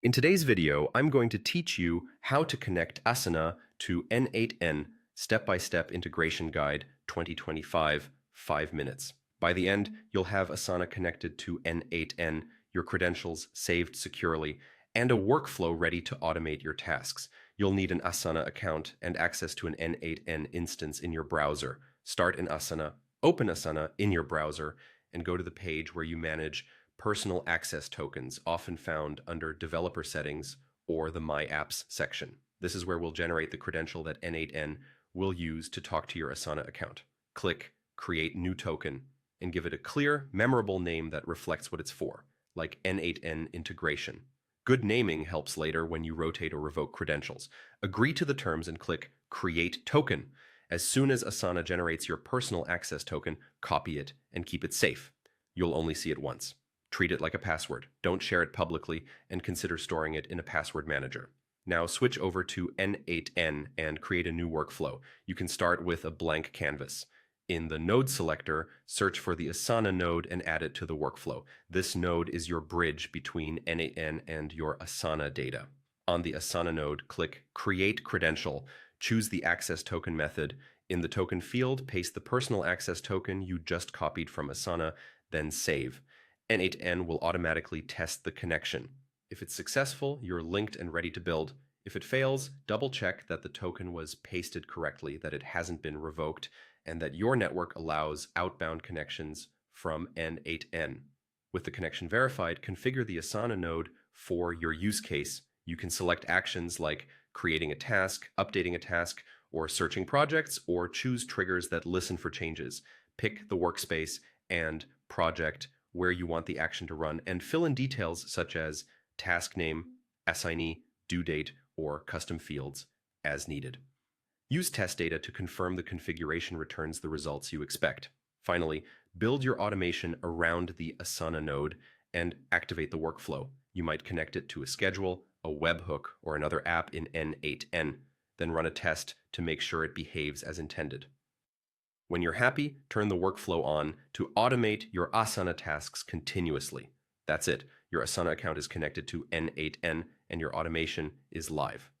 In today's video, I'm going to teach you how to connect Asana to N8n Step-by-Step Integration Guide 2025, 5 minutes. By the end, you'll have Asana connected to N8n, your credentials saved securely, and a workflow ready to automate your tasks. You'll need an Asana account and access to an N8n instance in your browser. Start in Asana, open Asana in your browser, and go to the page where you manage personal access tokens, often found under Developer Settings or the My Apps section. This is where we'll generate the credential that N8n will use to talk to your Asana account. Click Create New Token and give it a clear, memorable name that reflects what it's for, like N8n Integration. Good naming helps later when you rotate or revoke credentials. Agree to the terms and click Create Token. As soon as Asana generates your personal access token, copy it and keep it safe. You'll only see it once. Treat it like a password. Don't share it publicly, and consider storing it in a password manager. Now switch over to N8n and create a new workflow. You can start with a blank canvas. In the node selector, search for the Asana node and add it to the workflow. This node is your bridge between N8n and your Asana data. On the Asana node, click Create Credential. Choose the access token method. In the token field, paste the personal access token you just copied from Asana, then save. N8n will automatically test the connection. If it's successful, you're linked and ready to build. If it fails, double-check that the token was pasted correctly, that it hasn't been revoked, and that your network allows outbound connections from N8n. With the connection verified, configure the Asana node for your use case. You can select actions like creating a task, updating a task, or searching projects, or choose triggers that listen for changes. Pick the workspace and project where you want the action to run, and fill in details such as task name, assignee, due date, or custom fields as needed. Use test data to confirm the configuration returns the results you expect. Finally, build your automation around the Asana node and activate the workflow. You might connect it to a schedule, a webhook, or another app in N8n, then run a test to make sure it behaves as intended. When you're happy, turn the workflow on to automate your Asana tasks continuously. That's it. Your Asana account is connected to N8n and your automation is live.